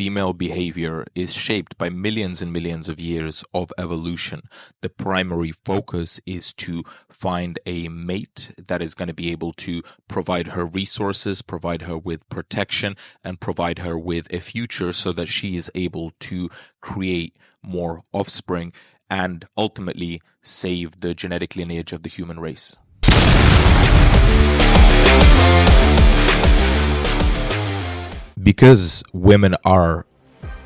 female behavior is shaped by millions and millions of years of evolution. The primary focus is to find a mate that is going to be able to provide her resources, provide her with protection, and provide her with a future so that she is able to create more offspring and ultimately save the genetic lineage of the human race. Because women are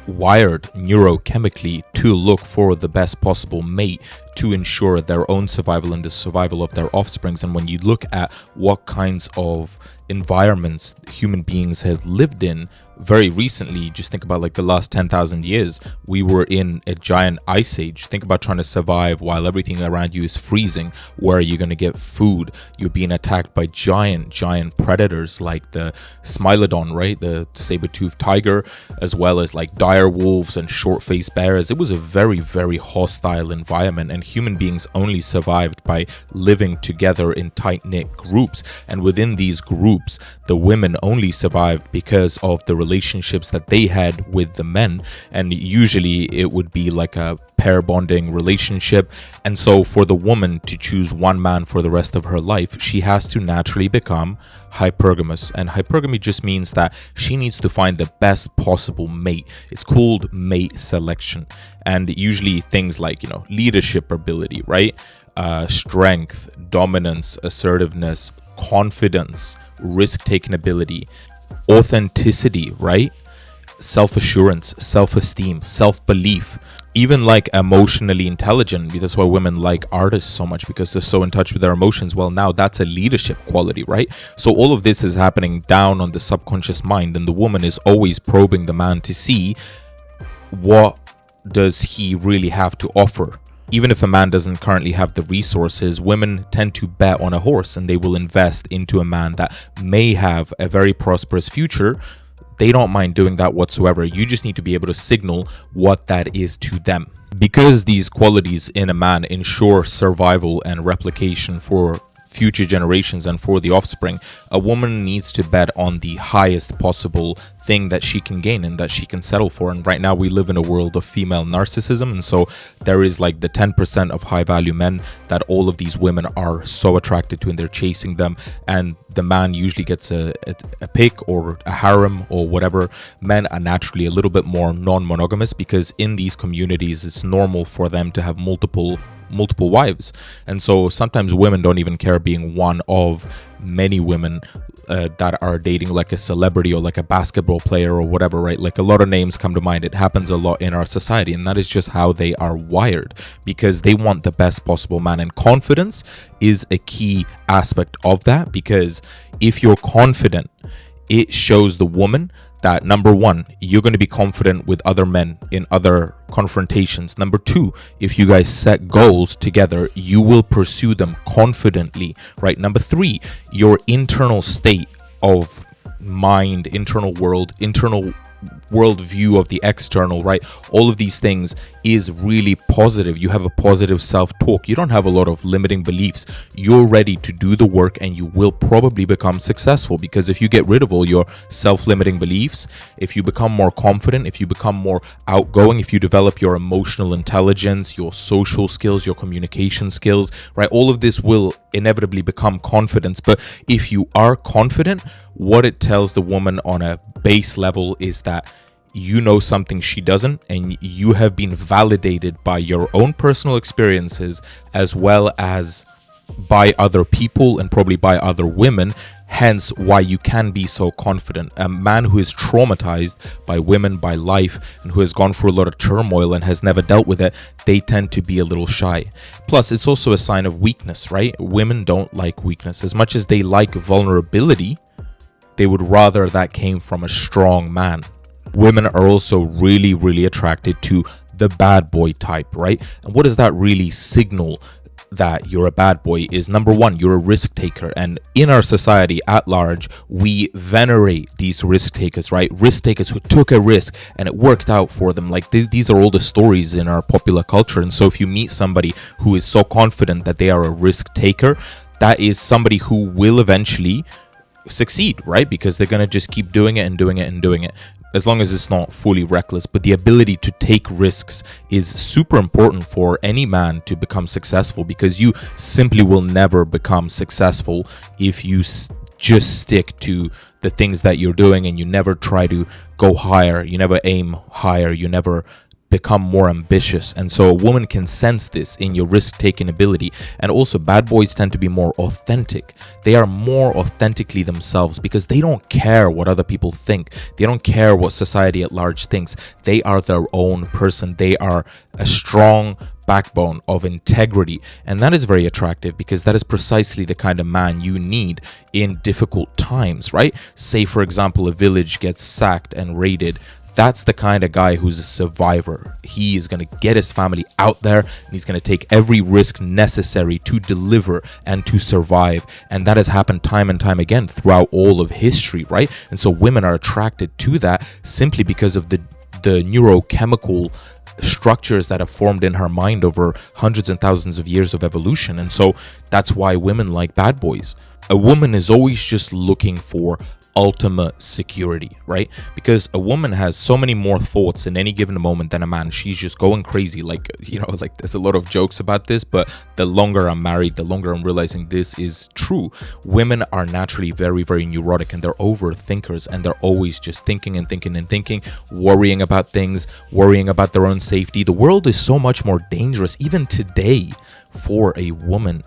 wired neurochemically to look for the best possible mate to ensure their own survival and the survival of their offsprings. And when you look at what kinds of environments human beings have lived in very recently, just think about like the last 10,000 years, we were in a giant ice age. Think about trying to survive while everything around you is freezing. Where are you going to get food? You're being attacked by giant predators like the Smilodon, right? The saber-toothed tiger, as well as like dire wolves and short-faced bears. It was a very, very hostile environment, and human beings only survived by living together in tight-knit groups. And within these groups, the women only survived because of the relationships that they had with the men, and usually it would be like a pair bonding relationship. And so for the woman to choose one man for the rest of her life, she has to naturally become hypergamous. And hypergamy just means that she needs to find the best possible mate. It's called mate selection. And usually things like, leadership ability, right? Strength, dominance, assertiveness, confidence, risk-taking ability, authenticity, right? Self-assurance, self-esteem, self-belief, even like emotionally intelligent. That's why women like artists so much, because they're so in touch with their emotions. Well, now that's a leadership quality, right? So all of this is happening down on the subconscious mind, and the woman is always probing the man to see what does he really have to offer. Even if a man doesn't currently have the resources, women tend to bet on a horse, and they will invest into a man that may have a very prosperous future. They don't mind doing that whatsoever. You just need to be able to signal what that is to them. Because these qualities in a man ensure survival and replication for future generations and for the offspring, a woman needs to bet on the highest possible thing that she can gain and that she can settle for. And right now we live in a world of female narcissism, and so there is like the 10% of high value men that all of these women are so attracted to, and they're chasing them, and the man usually gets a pick or a harem or whatever. Men are naturally a little bit more non-monogamous because in these communities it's normal for them to have multiple wives, and so sometimes women don't even care being one of many women that are dating like a celebrity or like a basketball player or whatever, right? Like a lot of names come to mind. It happens a lot in our society, and that is just how they are wired, because they want the best possible man. And confidence is a key aspect of that, because if you're confident, it shows the woman that, number one, you're going to be confident with other men in other confrontations. Number two, if you guys set goals together, you will pursue them confidently, right? Number three, your internal state of mind, internal world view of the external, right? All of these things is really positive. You have a positive self-talk. You don't have a lot of limiting beliefs. You're ready to do the work, and you will probably become successful, because if you get rid of all your self-limiting beliefs, if you become more confident, if you become more outgoing, if you develop your emotional intelligence, your social skills, your communication skills, right? All of this will inevitably become confidence. But if you are confident, what it tells the woman on a base level is that you know something she doesn't, and you have been validated by your own personal experiences as well as by other people and probably by other women, hence why you can be so confident. A man who is traumatized by women, by life, and who has gone through a lot of turmoil and has never dealt with it, they tend to be a little shy. Plus, it's also a sign of weakness, right? Women don't like weakness. As much as they like vulnerability, they would rather that came from a strong man. Women are also really, really attracted to the bad boy type, right? And what does that really signal that you're a bad boy is, number one, you're a risk taker. And in our society at large, we venerate these risk takers, right? Risk takers who took a risk and it worked out for them. Like these are all the stories in our popular culture. And so if you meet somebody who is so confident that they are a risk taker, that is somebody who will eventually succeed, right? Because they're going to just keep doing it and doing it and doing it. as long as it's not fully reckless, but the ability to take risks is super important for any man to become successful, because you simply will never become successful if you just stick to the things that you're doing and you never try to go higher, you never aim higher, you never become more ambitious. And so a woman can sense this in your risk-taking ability. And also, bad boys tend to be more authentic. They are more authentically themselves because they don't care what other people think. They don't care what society at large thinks. They are their own person. They are a strong backbone of integrity, and that is very attractive because that is precisely the kind of man you need in difficult times, right? Say, for example, a village gets sacked and raided. That's the kind of guy who's a survivor. He is going to get his family out there, and he's going to take every risk necessary to deliver and to survive. And that has happened time and time again throughout all of history, right? And so women are attracted to that simply because of the neurochemical structures that have formed in her mind over hundreds and thousands of years of evolution. And so that's why women like bad boys. A woman is always just looking for ultimate security, right? Because a woman has so many more thoughts in any given moment than a man. She's just going crazy. Like, like there's a lot of jokes about this, but the longer I'm married, the longer I'm realizing this is true. Women are naturally very, very neurotic, and they're overthinkers, and they're always just thinking and thinking and thinking, worrying about things, worrying about their own safety. The world is so much more dangerous, even today, for a woman.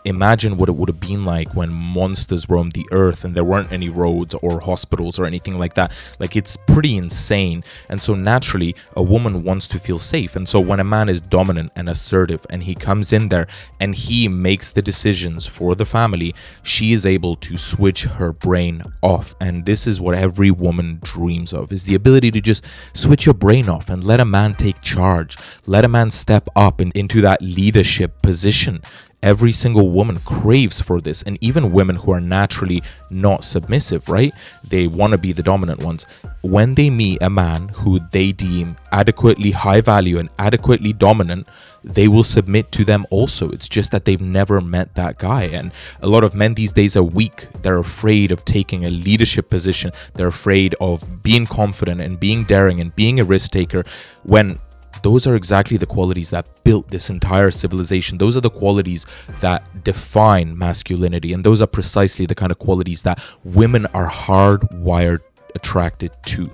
Imagine what it would have been like when monsters roamed the earth and there weren't any roads or hospitals or anything like that. Like, it's pretty insane. And so naturally, a woman wants to feel safe. And so when a man is dominant and assertive and he comes in there and he makes the decisions for the family, she is able to switch her brain off. And this is what every woman dreams of, is the ability to just switch your brain off and let a man take charge. Let a man step up into that leadership position. Every single woman craves for this, and even women who are naturally not submissive, right? They want to be the dominant ones. When they meet a man who they deem adequately high value and adequately dominant, they will submit to them also. It's just that they've never met that guy. And a lot of men these days are weak. They're afraid of taking a leadership position. They're afraid of being confident and being daring and being a risk taker, when those are exactly the qualities that built this entire civilization. Those are the qualities that define masculinity. And those are precisely the kind of qualities that women are hardwired attracted to.